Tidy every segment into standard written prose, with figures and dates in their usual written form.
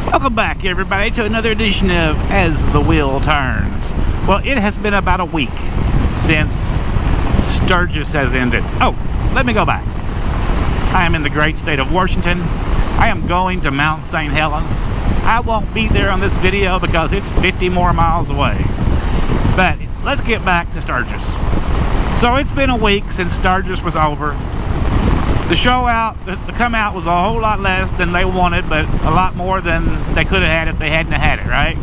Welcome back, everybody, to another edition of As the Wheel Turns. Well, it has been about a week since Sturgis has ended. Oh, let me go back. I am in the great state of Washington. I am going to Mount St. Helens. I won't be there on this video because it's 50 more miles away. But let's get back to Sturgis. So it's been a week since Sturgis was over. The come out was a whole lot less than they wanted, but a lot more than they could have had if they hadn't had it, right?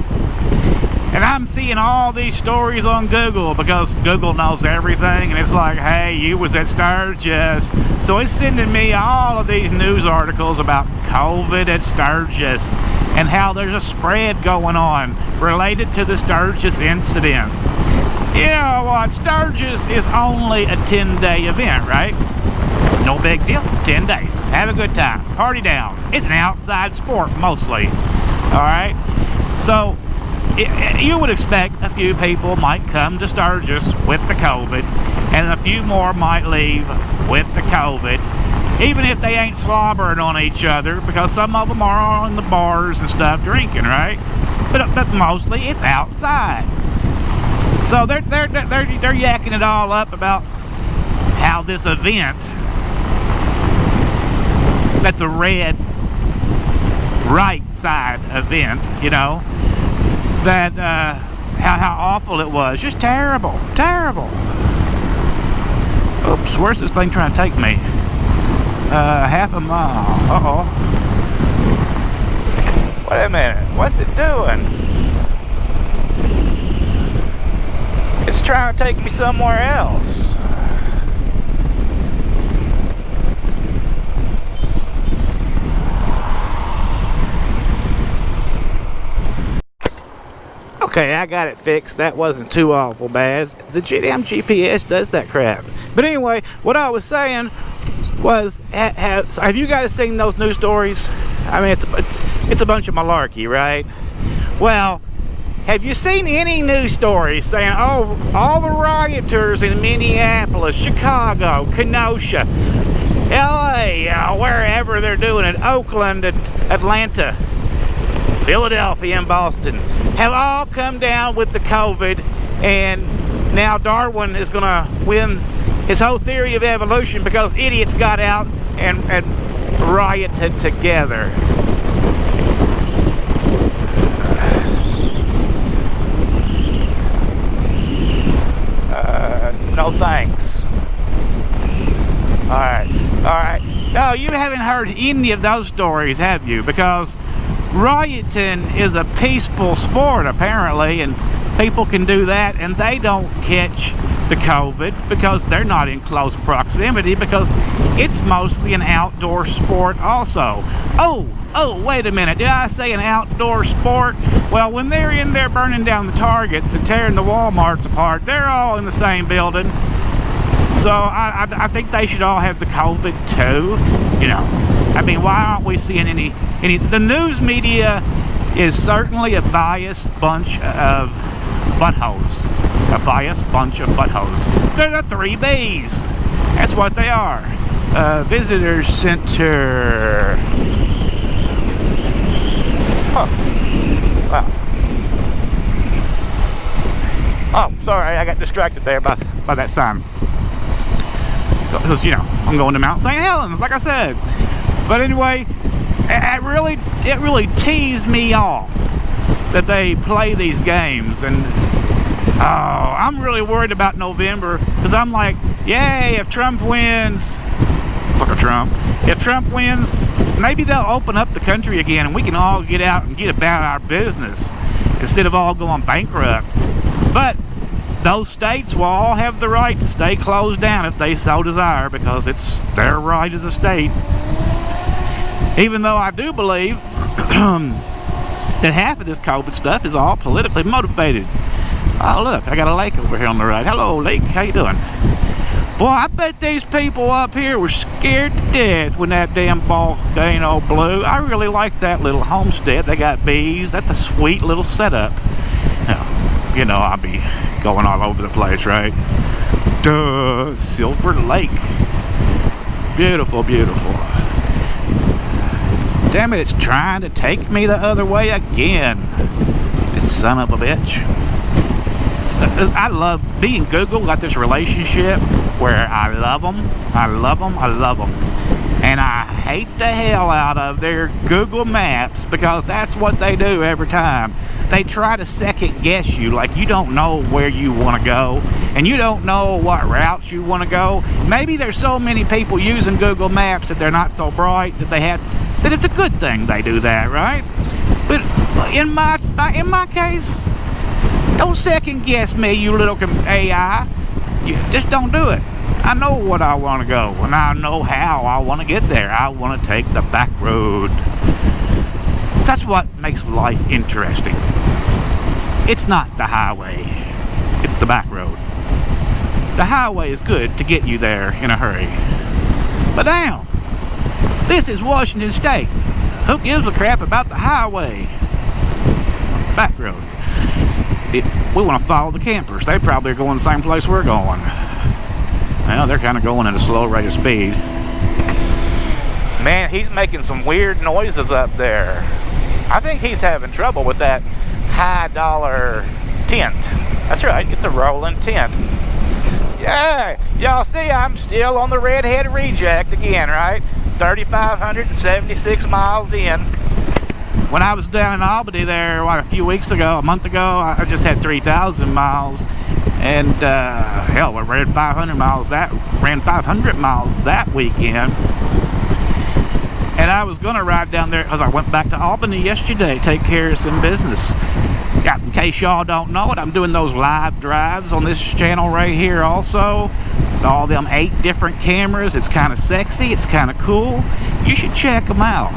And I'm seeing all these stories on Google because Google knows everything, and it's like, hey, you was at Sturgis. So it's sending me all of these news articles about COVID at Sturgis and how there's a spread going on related to the Sturgis incident. You know what? Sturgis is only a 10-day event, right? No big deal. 10 days. Have a good time. Party down. It's an outside sport, mostly. Alright? So, you would expect a few people might come to Sturgis with the COVID, and a few more might leave with the COVID, even if they ain't slobbering on each other, because some of them are on the bars and stuff drinking, right? But mostly it's outside. So they're yakking it all up about how this event, that's a red right side event, you know, that how awful it was. Just terrible. Oops, where's this thing trying to take me? Half a mile. Wait a minute, what's it doing? It's trying to take me somewhere else. Okay, I got it fixed. That wasn't too awful bad. The damn GPS does that crap. But anyway, what I was saying was, have you guys seen those news stories? I mean, it's a bunch of malarkey, right? Well, have you seen any news stories saying, oh, all the rioters in Minneapolis, Chicago, Kenosha, LA, wherever they're doing it, Oakland, Atlanta, Philadelphia, and Boston, have all come down with the COVID, and now Darwin is going to win his whole theory of evolution because idiots got out and rioted together. No thanks. Alright. No, you haven't heard any of those stories, have you? Because rioting is a peaceful sport, apparently, and people can do that, and they don't catch the COVID because they're not in close proximity, because it's mostly an outdoor sport also. Oh, wait a minute, did I say an outdoor sport? Well, when they're in there burning down the Targets and tearing the Walmarts apart, they're all in the same building. So I think they should all have the COVID too, you know. I mean, why aren't we seeing any? The news media is certainly a biased bunch of buttholes. A biased bunch of buttholes. They're the 3 Bs. That's what they are. Visitor center. Huh. Wow. Oh, sorry, I got distracted there by that sign. Because, you know, I'm going to Mount St. Helens, like I said. But anyway, it really teased me off that they play these games, and I'm really worried about November, because I'm like, yay, if Trump wins, fuck a Trump. If Trump wins, maybe they'll open up the country again and we can all get out and get about our business instead of all going bankrupt. But those states will all have the right to stay closed down if they so desire, because it's their right as a state. Even though I do believe that half of this COVID stuff is all politically motivated. Oh, look, I got a lake over here on the right. Hello, lake. How you doing? Boy, I bet these people up here were scared to death when that damn volcano blew. I really like that little homestead. They got bees. That's a sweet little setup. Now, you know, I'll be going all over the place, right? Duh, Silver Lake. Beautiful, beautiful. Damn it, it's trying to take me the other way again. This son of a bitch. I love being Google. Got this relationship where I love them, I love them, I love them. And I hate the hell out of their Google Maps because that's what they do every time. They try to second guess you, like you don't know where you want to go and you don't know what routes you want to go. Maybe there's so many people using Google Maps that they're not so bright that it's a good thing they do that, right? But in my case, don't second guess me, you little AI. You just don't do it. I know what I want to go, and I know how I want to get there. I want to take the back road. That's what makes life interesting. It's not the highway, it's the back road. The highway is good to get you there in a hurry. But damn, this is Washington State. Who gives a crap about the highway? Back road. We want to follow the campers. They probably are going the same place we're going. Well, they're kind of going at a slow rate of speed. Man, he's making some weird noises up there. I think he's having trouble with that high dollar tent. That's right, it's a rolling tent. Yeah, y'all see I'm still on the redhead reject again, right? 3,576 miles in. When I was down in Albany there, a few weeks ago, a month ago, I just had 3,000 miles. And hell, I ran 500 miles that weekend. And I was gonna ride down there because I went back to Albany yesterday to take care of some business. In case y'all don't know it, I'm doing those live drives on this channel right here also. With all them 8 different cameras. It's kind of sexy, it's kind of cool. You should check them out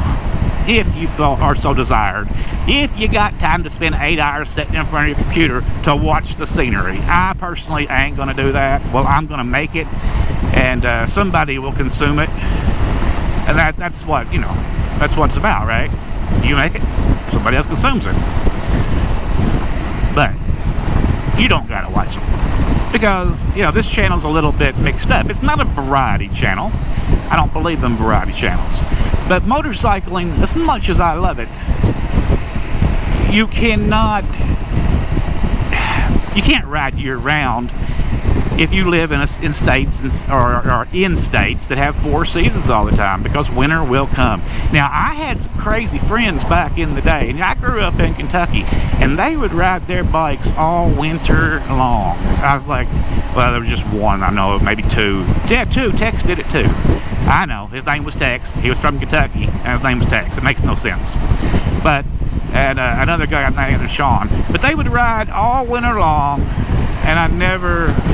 if you are so desired. If you got time to spend 8 hours sitting in front of your computer to watch the scenery. I personally ain't gonna do that. Well, I'm gonna make it, and somebody will consume it, and that's what, you know, that's what it's about, right? You make it, somebody else consumes it. But you don't gotta watch it because, you know, this channel's a little bit mixed up. It's not a variety channel. I don't believe in variety channels. But motorcycling, as much as I love it, you can't ride year-round if you live in states or in states that have 4 seasons all the time, because winter will come. Now, I had some crazy friends back in the day, and I grew up in Kentucky, and they would ride their bikes all winter long. I was like, well, there was just one, I know, maybe 2. Yeah, 2. Tex did it too. I know, his name was Tex. He was from Kentucky, and his name was Tex. It makes no sense. But, and another guy named Sean. But they would ride all winter long, and I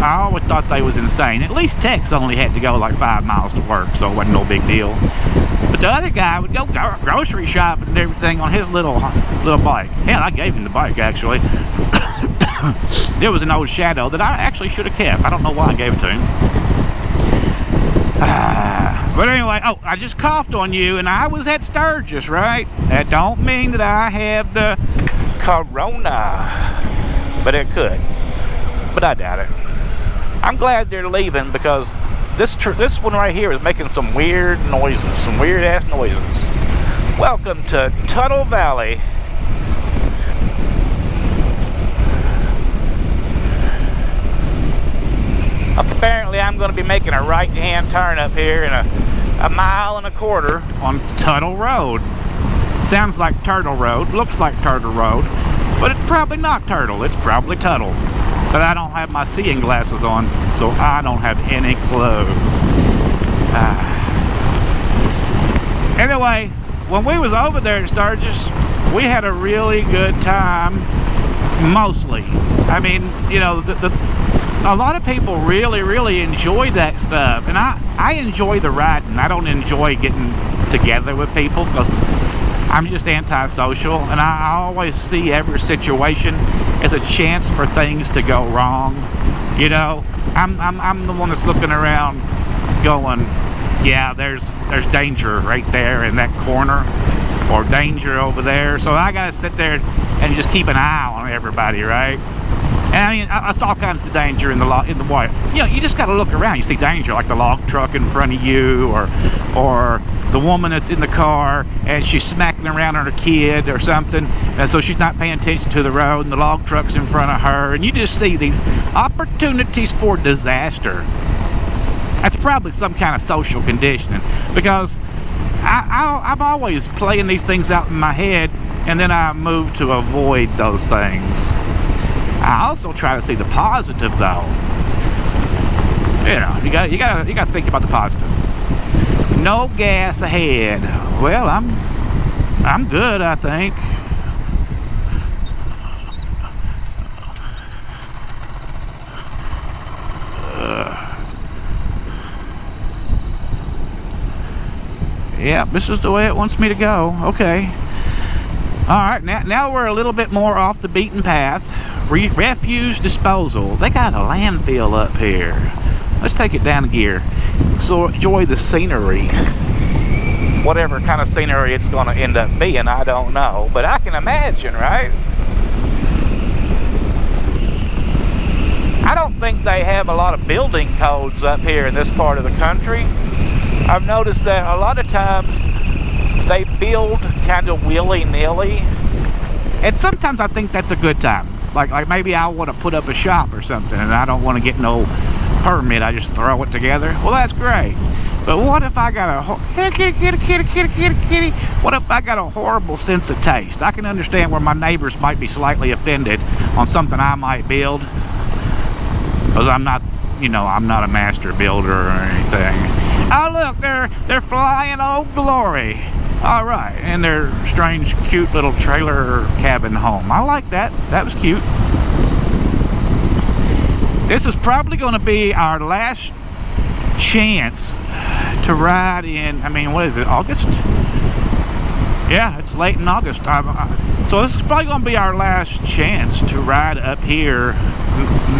always thought they was insane. At least Tex only had to go like 5 miles to work, so it wasn't no big deal. But the other guy would go grocery shopping and everything on his little bike. Hell, I gave him the bike, actually. There was an old Shadow that I actually should have kept. I don't know why I gave it to him. But anyway, oh, I just coughed on you, and I was at Sturgis, right? That don't mean that I have the corona, but it could. But I doubt it. I'm glad they're leaving, because this one right here is making some weird noises, some weird ass noises. Welcome to Tuttle Valley. Apparently I'm going to be making a right-hand turn up here in a 1.25 miles on Tuttle Road. Sounds like Turtle Road, looks like Turtle Road, but it's probably not Turtle, it's probably Tuttle. But I don't have my seeing glasses on, so I don't have any clue. Anyway, when we was over there in Sturgis, we had a really good time, mostly. I mean, you know, a lot of people really enjoy that stuff, and I enjoy the riding. I don't enjoy getting together with people because I'm just antisocial, and I always see every situation as a chance for things to go wrong. You know, I'm the one that's looking around going, yeah, there's danger right there in that corner, or danger over there, so I gotta sit there and just keep an eye on everybody, right? And I mean, it's all kinds of danger in the water. You know, you just got to look around. You see danger, like the log truck in front of you, or the woman that's in the car and she's smacking around on her kid or something, and so she's not paying attention to the road, and the log truck's in front of her, and you just see these opportunities for disaster. That's probably some kind of social conditioning, because I'm always playing these things out in my head, and then I move to avoid those things. I also try to see the positive, though. You know, you gotta think about the positive. No gas ahead. Well, I'm good, I think. Yeah, this is the way it wants me to go. Okay. Alright, now we're a little bit more off the beaten path. Refuse disposal. They got a landfill up here. Let's take it down a gear. So enjoy the scenery. Whatever kind of scenery it's going to end up being, I don't know. But I can imagine, right? I don't think they have a lot of building codes up here in this part of the country. I've noticed that a lot of times they build kind of willy-nilly, and sometimes I think that's a good time. Like maybe I want to put up a shop or something, and I don't want to get no permit. I just throw it together. Well, that's great. But what if I got a kitty? What if I got a horrible sense of taste? I can understand where my neighbors might be slightly offended on something I might build, because I'm not, you know, I'm not a master builder or anything. Oh look, they're flying Old Glory. All right, and their strange, cute little trailer cabin home. I like that. That was cute. This is probably going to be our last chance to ride in. I mean, what is it? August? Yeah, it's late in August. So this is probably going to be our last chance to ride up here.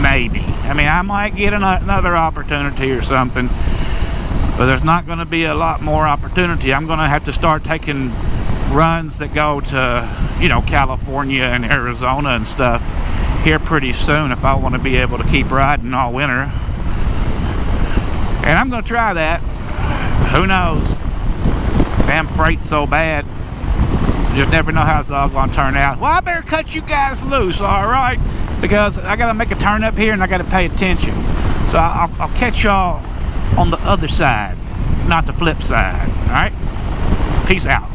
Maybe. I mean, I might get another opportunity or something. But there's not going to be a lot more opportunity. I'm going to have to start taking runs that go to, you know, California and Arizona and stuff here pretty soon if I want to be able to keep riding all winter. And I'm going to try that. Who knows? Damn freight's so bad. You just never know how it's all going to turn out. Well, I better cut you guys loose, all right? Because I got to make a turn up here and I got to pay attention. So I'll catch y'all on the other side, not the flip side. All right? Peace out.